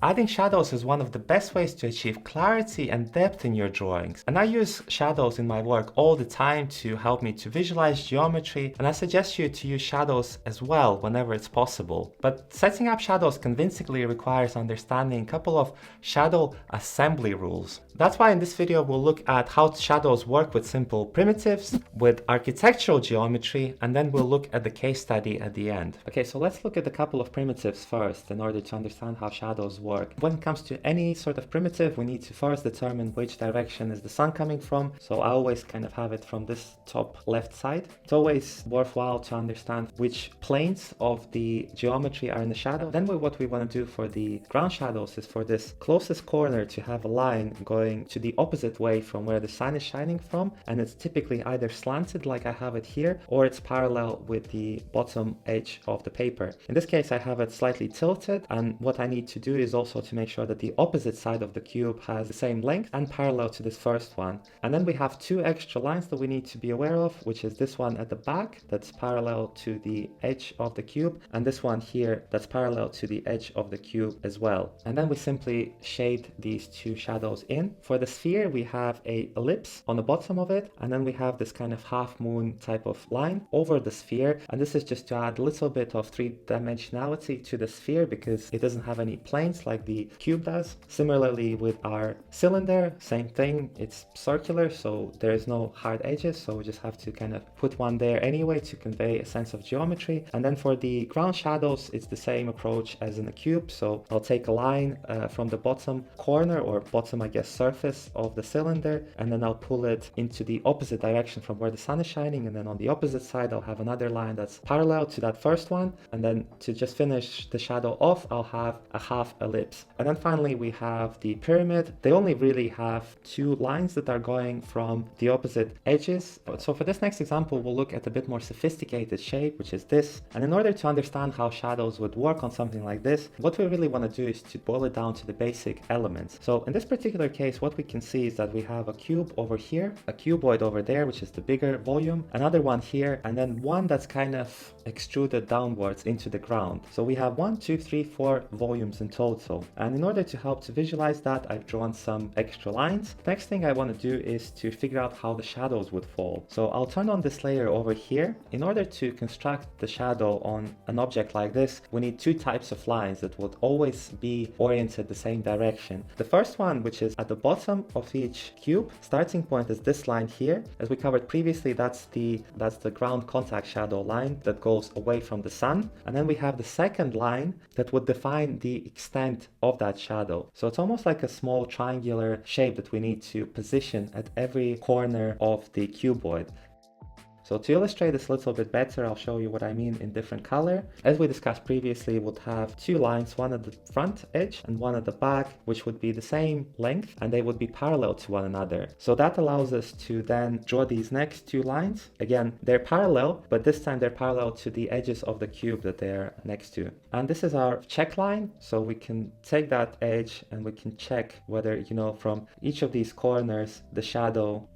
Adding shadows is one of the best ways to achieve clarity and depth in your drawings. And I use shadows in my work all the time to help me to visualize geometry, and I suggest you to use shadows as well whenever it's possible. But setting up shadows convincingly requires understanding a couple of shadow assembly rules. That's why in this video we'll look at how shadows work with simple primitives, with architectural geometry, and then we'll look at the case study at the end. Okay, so let's look at a couple of primitives first in order to understand how shadows work. When it comes to any sort of primitive, we need to first determine which direction is the sun coming from. So I always kind of have it from this top left side. It's always worthwhile to understand which planes of the geometry are in the shadow. Then what we want to do for the ground shadows is for this closest corner to have a line going to the opposite way from where the sun is shining from, and it's typically either slanted like I have it here, or it's parallel with the bottom edge of the paper. In this case I have it slightly tilted, and what I need to do is also to make sure that the opposite side of the cube has the same length and parallel to this first one. And then we have two extra lines that we need to be aware of, which is this one at the back that's parallel to the edge of the cube, and this one here that's parallel to the edge of the cube as well. And then we simply shade these two shadows in. For the sphere we have a ellipse on the bottom of it, and then we have this kind of half moon type of line over the sphere, and this is just to add a little bit of three-dimensionality to the sphere because it doesn't have any planes like the cube does. Similarly with our cylinder, same thing, it's circular, so there is no hard edges, so we just have to kind of put one there anyway to convey a sense of geometry. And then for the ground shadows, it's the same approach as in the cube, so I'll take a line from the bottom corner, or bottom I guess surface of the cylinder, and then I'll pull it into the opposite direction from where the sun is shining, and then on the opposite side I'll have another line that's parallel to that first one, and then to just finish the shadow off I'll have a half ellipse. And then finally we have the pyramid. They only really have two lines that are going from the opposite edges. So for this next example we'll look at a bit more sophisticated shape, which is this. And in order to understand how shadows would work on something like this, what we really want to do is to boil it down to the basic elements. So in this particular case what we can see is that we have a cube over here, a cuboid over there, which is the bigger volume, another one here, and then one that's kind of extruded downwards into the ground. So we have 1, 2, 3, 4 volumes in total. And in order to help to visualize that, I've drawn some extra lines. Next thing I want to do is to figure out how the shadows would fall. So I'll turn on this layer over here. In order to construct the shadow on an object like this, we need two types of lines that would always be oriented the same direction. The first one, which is at the bottom of each cube, starting point is this line here. As we covered previously, that's the ground contact shadow line that goes away from the sun. And then we have the second line that would define the extent of that shadow. So it's almost like a small triangular shape that we need to position at every corner of the cuboid. So to illustrate this a little bit better, I'll show you what I mean in different color. As we discussed previously, we'll have two lines, one at the front edge and one at the back, which would be the same length, and they would be parallel to one another. So that allows us to then draw these next two lines. Again, they're parallel, but this time they're parallel to the edges of the cube that they're next to. And this is our check line. So we can take that edge and we can check whether, from each of these corners, the shadow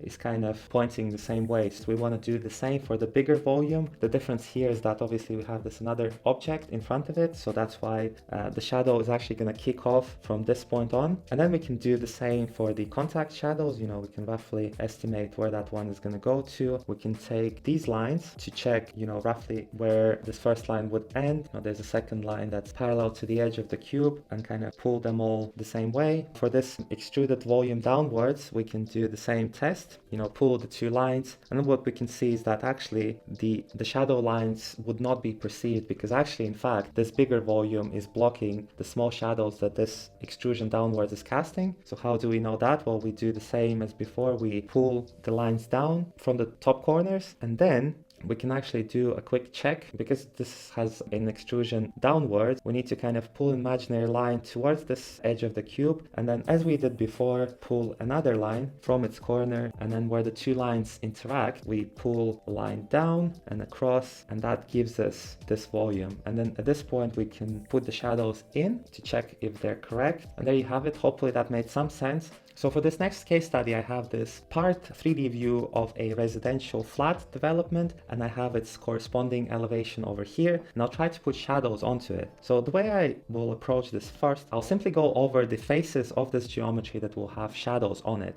is kind of pointing the same way. So we want to do the same for the bigger volume. The difference here is that obviously we have this another object in front of it, so that's why the shadow is actually going to kick off from this point on. And then we can do the same for the contact shadows. We can roughly estimate where that one is going to go to. We can take these lines to check roughly where this first line would end. Now there's a second line that's parallel to the edge of the cube, and kind of pull them all the same way. For this extruded volume downwards, we can do the same test. Pull the two lines, and then what we can see is that actually the shadow lines would not be perceived, because actually in fact this bigger volume is blocking the small shadows that this extrusion downwards is casting. So how do we know that? Well, we do the same as before. We pull the lines down from the top corners, and then we can actually do a quick check. Because this has an extrusion downwards, we need to kind of pull an imaginary line towards this edge of the cube, and then as we did before, pull another line from its corner, and then where the two lines interact, we pull a line down and across, and that gives us this volume. And then at this point we can put the shadows in to check if they're correct, and there you have it. Hopefully that made some sense. So for this next case study, I have this part 3D view of a residential flat development, and I have its corresponding elevation over here, and I'll try to put shadows onto it. So the way I will approach this first, I'll simply go over the faces of this geometry that will have shadows on it.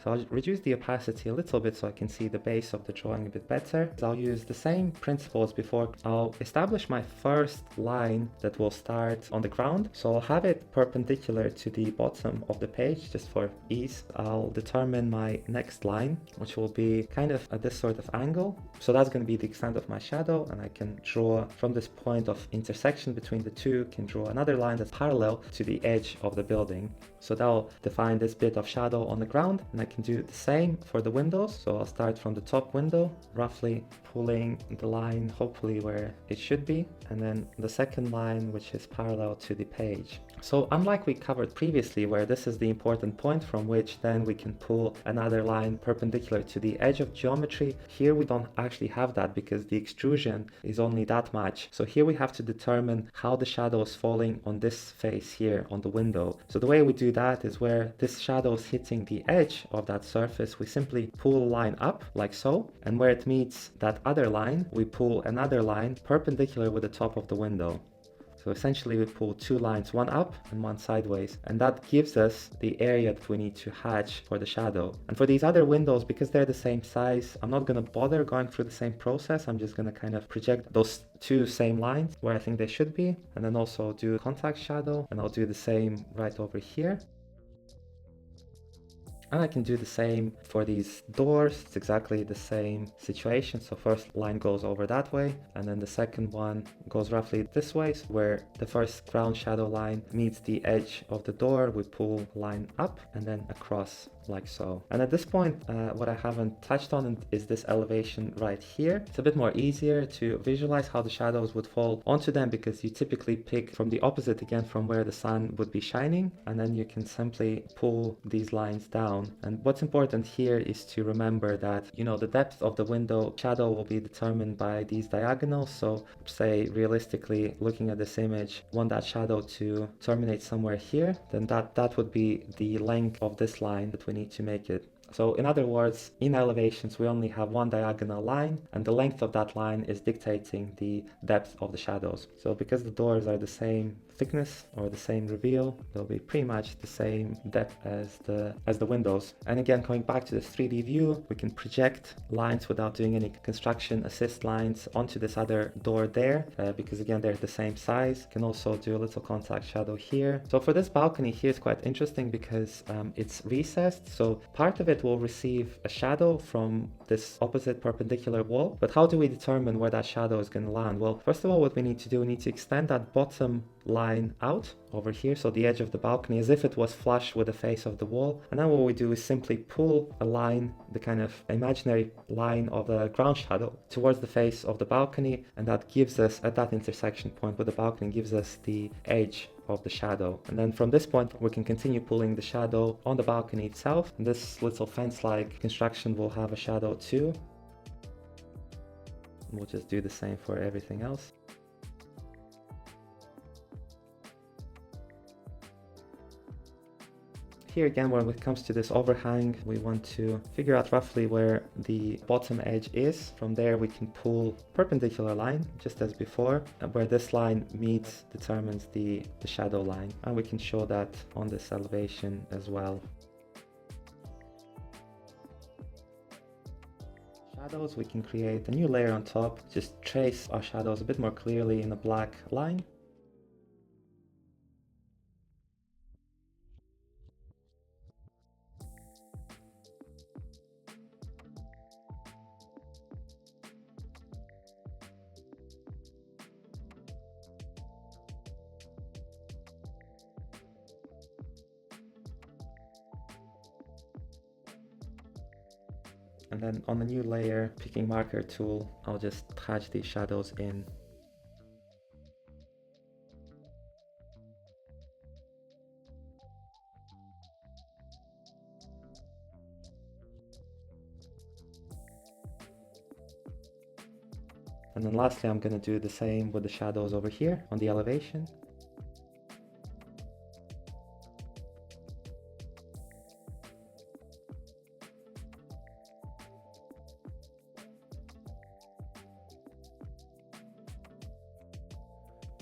So I'll reduce the opacity a little bit so I can see the base of the drawing a bit better. So I'll use the same principles before. I'll establish my first line that will start on the ground. So I'll have it perpendicular to the bottom of the page just for ease. I'll determine my next line, which will be kind of at this sort of angle. So that's going to be the extent of my shadow, and I can draw from this point of intersection between the two, can draw another line that's parallel to the edge of the building. So that'll define this bit of shadow on the ground, and I can do the same for the windows. So I'll start from the top window, roughly pulling the line hopefully where it should be, and then the second line which is parallel to the page. So unlike we covered previously, where this is the important point from which then we can pull another line perpendicular to the edge of geometry, here we don't actually have that because the extrusion is only that much. So here we have to determine how the shadow is falling on this face here on the window. So the way we do that is where this shadow is hitting the edge of that surface, we simply pull a line up like so, and where it meets that other line, we pull another line perpendicular with the top of the window. So essentially we pull two lines, one up and one sideways, and that gives us the area that we need to hatch for the shadow. And for these other windows, because they're the same size, I'm not going to bother going through the same process. I'm just going to kind of project those two same lines where I think they should be, and then also do contact shadow, and I'll do the same right over here. And I can do the same for these doors. It's exactly the same situation. So first line goes over that way, and then the second one goes roughly this way, where the first ground shadow line meets the edge of the door. We pull line up and then across like so. And at this point, what I haven't touched on is this elevation right here. It's a bit more easier to visualize how the shadows would fall onto them, because you typically pick from the opposite again from where the sun would be shining, and then you can simply pull these lines down. And what's important here is to remember that, you know, the depth of the window shadow will be determined by these diagonals. So say realistically, looking at this image, want that shadow to terminate somewhere here, then that would be the length of this line that we need to make it. So in other words, in elevations, we only have one diagonal line, and the length of that line is dictating the depth of the shadows. So because the doors are the same thickness or the same reveal, they'll be pretty much the same depth as the windows. And again, coming back to this 3D view, we can project lines without doing any construction assist lines onto this other door there, because again, they're the same size. Can also do a little contact shadow here. So for this balcony here, it's quite interesting because it's recessed. So part of it will receive a shadow from this opposite perpendicular wall. But how do we determine where that shadow is going to land? Well, first of all, what we need to do, we need to extend that bottom line out over here, so the edge of the balcony, as if it was flush with the face of the wall. And then what we do is simply pull a line, the kind of imaginary line of the ground shadow, towards the face of the balcony, and that gives us, at that intersection point with the balcony, gives us the edge of the shadow. And then from this point we can continue pulling the shadow on the balcony itself, and this little fence-like construction will have a shadow too. We'll just do the same for everything else. Here again, when it comes to this overhang, we want to figure out roughly where the bottom edge is. From there we can pull perpendicular line, just as before, and where this line meets determines the shadow line. And we can show that on this elevation as well. Shadows, we can create a new layer on top, just trace our shadows a bit more clearly in a black line. And then on the new layer, picking marker tool, I'll just hatch these shadows in. And then lastly, I'm going to do the same with the shadows over here on the elevation.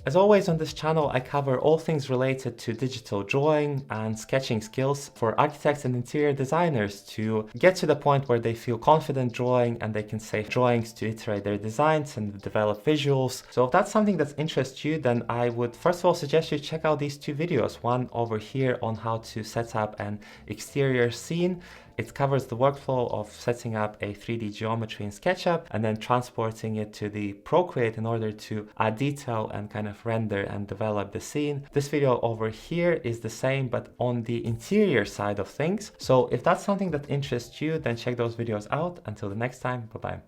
As always on this channel, I cover all things related to digital drawing and sketching skills for architects and interior designers to get to the point where they feel confident drawing and they can save drawings to iterate their designs and develop visuals. So if that's something that interests you, then I would first of all suggest you check out these two videos. One over here on how to set up an exterior scene. It covers the workflow of setting up a 3D geometry in SketchUp and then transporting it to the Procreate in order to add detail and kind of render and develop the scene. This video over here is the same, but on the interior side of things. So if that's something that interests you, then check those videos out. Until the next time, bye-bye.